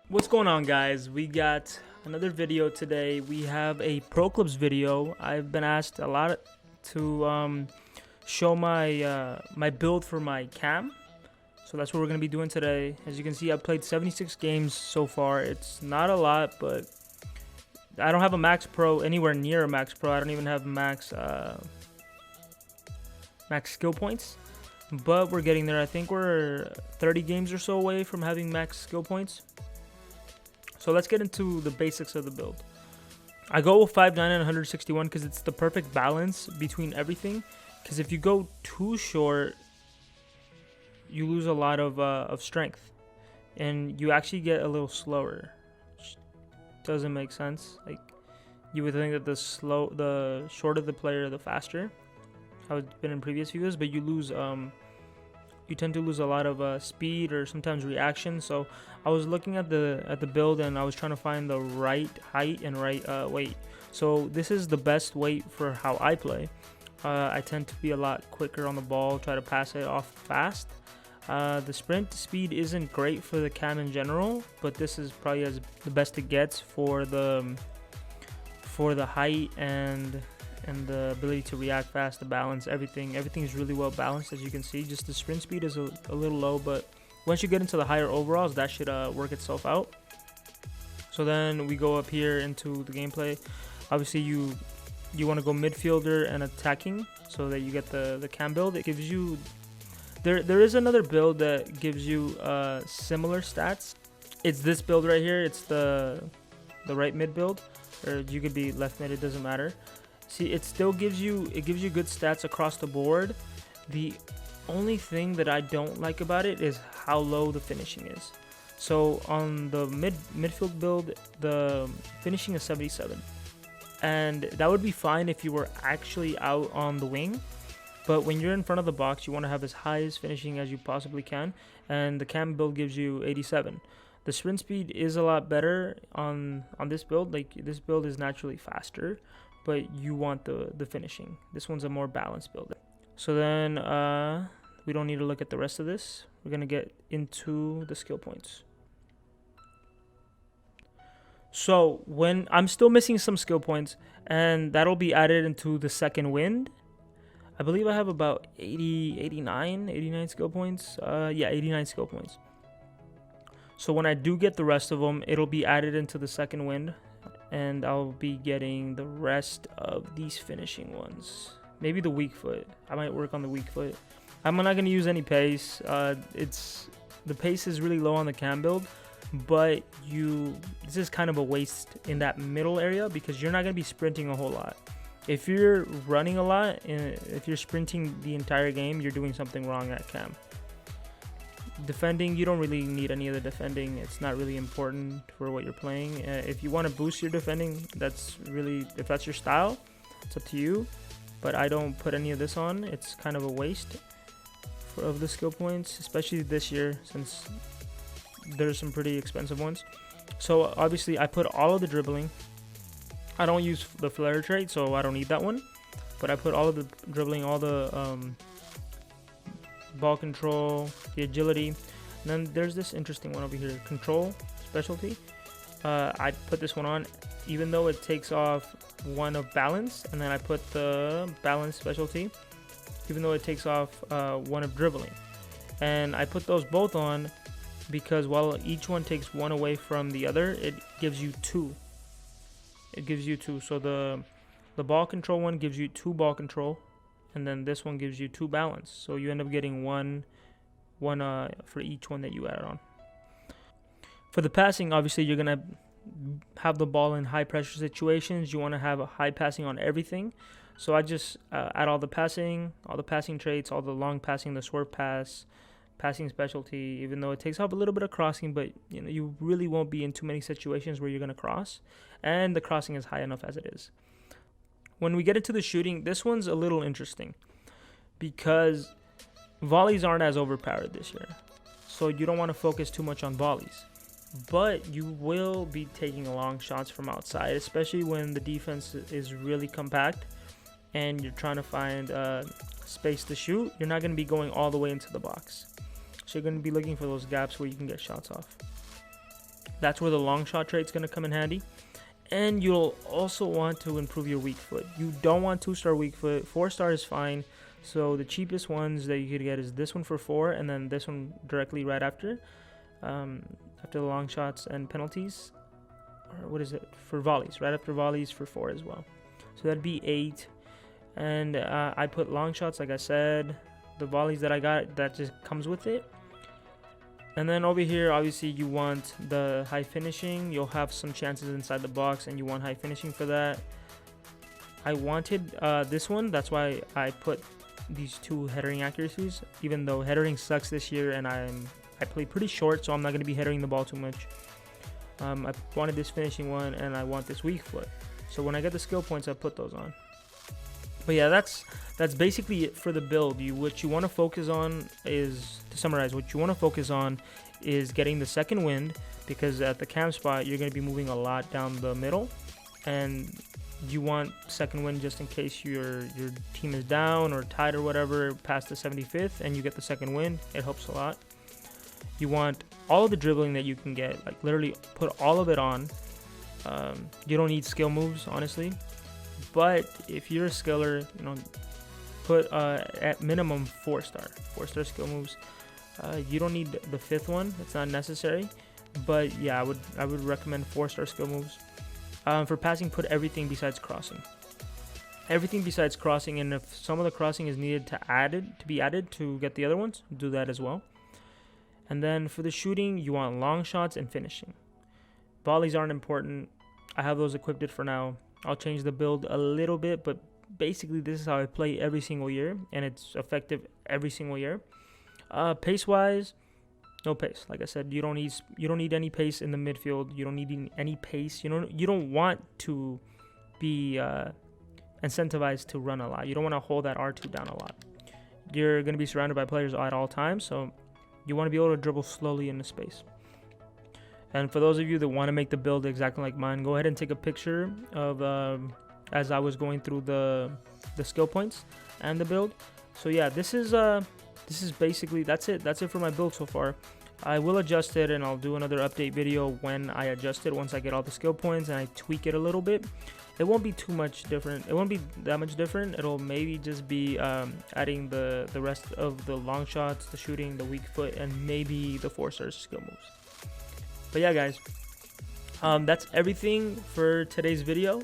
What's going on, guys? We got another video today. We have a pro clubs video. I've been asked a lot to show my build for my cam, so that's what we're gonna be doing today. As you can see, I've played 76 games so far. It's not a lot, but I don't have a max pro anywhere near a max pro. I don't even have max skill points, but we're getting there. I think we're 30 games or so away from having max skill points. So let's get into the basics of the build. I go with 5'9" and 161 because it's the perfect balance between everything. Because if you go too short, you lose a lot of strength, and you actually get a little slower. Which doesn't make sense. Like, you would think that the shorter the player, the faster. How it's been in previous videos, but you tend to lose a lot of speed or sometimes reaction. So I was looking at the build, and I was trying to find the right height and right weight. So this is the best weight for how I play. I tend to be a lot quicker on the ball, try to pass it off fast. The sprint speed isn't great for the cam in general, but this is probably the best it gets for the height and the ability to react fast, the balance, everything is really well balanced. As you can see, just the sprint speed is a little low, but once you get into the higher overalls, that should work itself out. So then we go up here into the gameplay. Obviously you want to go midfielder and attacking so that you get the cam build. It gives you there is another build that gives you similar stats. It's this build right here. It's the right mid build, or you could be left mid, it doesn't matter. See, it still gives you good stats across the board. The only thing that I don't like about it is how low the finishing is. So on the midfield build, the finishing is 77, and that would be fine if you were actually out on the wing. But when you're in front of the box, you want to have as high as finishing as you possibly can, and the cam build gives you 87. The sprint speed is a lot better on this build. Like, this build is naturally faster, but you want the finishing. This one's a more balanced build. So then we don't need to look at the rest of this. We're gonna get into the skill points. So when I'm still missing some skill points, and that'll be added into the second wind. I believe I have about 89 skill points. Yeah, 89 skill points. So when I do get the rest of them, it'll be added into the second wind, and I'll be getting the rest of these finishing ones. Maybe the weak foot. I might work on the weak foot. I'm not going to use any pace. The pace is really low on the cam build, but this is kind of a waste in that middle area because you're not going to be sprinting a whole lot. If you're running a lot, and if you're sprinting the entire game, you're doing something wrong at cam. Defending, you don't really need any of the defending. It's not really important for what you're playing. If you want to boost your defending, if that's your style, it's up to you. But I don't put any of this on. It's kind of a waste of the skill points, especially this year since there's some pretty expensive ones. So obviously I put all of the dribbling. I don't use the flare trait, so I don't need that one. But I put all of the dribbling, all the ball control, the agility, and then there's this interesting one over here, control specialty. I put this one on even though it takes off one of balance, and then I put the balance specialty even though it takes off one of dribbling, and I put those both on because while each one takes one away from the other, it gives you two. So the ball control one gives you 2 ball control, and then this one gives you 2 balance. So you end up getting one for each one that you add on. For the passing, obviously you're gonna have the ball in high pressure situations. You want to have a high passing on everything. So I just add all the passing traits, all the long passing, the swerve pass, passing specialty, even though it takes off a little bit of crossing, but you really won't be in too many situations where you're gonna cross, and the crossing is high enough as it is. When we get into the shooting, this one's a little interesting because volleys aren't as overpowered this year. So you don't want to focus too much on volleys. But you will be taking long shots from outside, especially when the defense is really compact and you're trying to find space to shoot. You're not going to be going all the way into the box. So you're going to be looking for those gaps where you can get shots off. That's where the long shot trade's going to come in handy. And you'll also want to improve your weak foot. You don't want 2-star weak foot. 4-star is fine. So the cheapest ones that you could get is this one for 4, and then this one directly right after. After the long shots and penalties. Or what is it? For volleys. Right after volleys for 4 as well. So that'd be 8. And I put long shots, like I said. The volleys that I got, that just comes with it. And then over here, obviously, you want the high finishing. You'll have some chances inside the box, and you want high finishing for that. I wanted this one. That's why I put these 2 headering accuracies, even though headering sucks this year, and I play pretty short, so I'm not going to be headering the ball too much. I wanted this finishing one, and I want this weak foot. So when I get the skill points, I put those on. But yeah, that's basically it for the build. What you want to focus on is, to summarize, what you want to focus on is getting the second wind, because at the cam spot, you're going to be moving a lot down the middle, and you want second wind just in case your team is down or tied or whatever past the 75th, and you get the second wind. It helps a lot. You want all of the dribbling that you can get, like literally put all of it on. You don't need skill moves, honestly, but if you're a skiller, put at minimum 4-star skill moves. You don't need the 5th one; it's not necessary. But yeah, I would recommend 4-star skill moves. For passing, put everything besides crossing. Everything besides crossing, and if some of the crossing is needed to be added to get the other ones, do that as well. And then for the shooting, you want long shots and finishing. Volleys aren't important. I have those equipped for now. I'll change the build a little bit, but basically this is how I play every single year, and it's effective every single year. Pace-wise, no pace. Like I said, you don't need any pace in the midfield. You don't need any pace. You don't want to be incentivized to run a lot. You don't want to hold that R2 down a lot. You're going to be surrounded by players at all times, so you want to be able to dribble slowly into space. And for those of you that want to make the build exactly like mine, go ahead and take a picture of as I was going through the skill points and the build. So yeah, this is basically that's it for my build so far. I will adjust it, and I'll do another update video when I adjust it, once I get all the skill points and I tweak it a little bit. It won't be too much different. It won't be that much different. It'll maybe just be adding the rest of the long shots, the shooting, the weak foot, and maybe the 4-star skill moves. But yeah, guys, that's everything for today's video.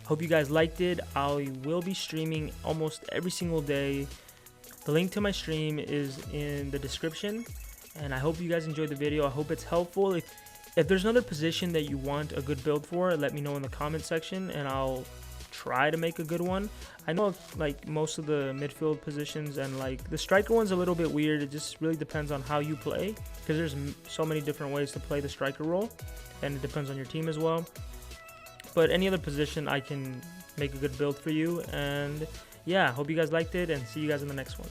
Hope you guys liked it. I will be streaming almost every single day. The link to my stream is in the description, and I hope you guys enjoyed the video. I hope it's helpful. If there's another position that you want a good build for, let me know in the comment section, and I'll try to make a good one. I know like most of the midfield positions, and like the striker one's a little bit weird. It just really depends on how you play, because there's so many different ways to play the striker role, and it depends on your team as well. But any other position, I can make a good build for you. And yeah, hope you guys liked it, and see you guys in the next one.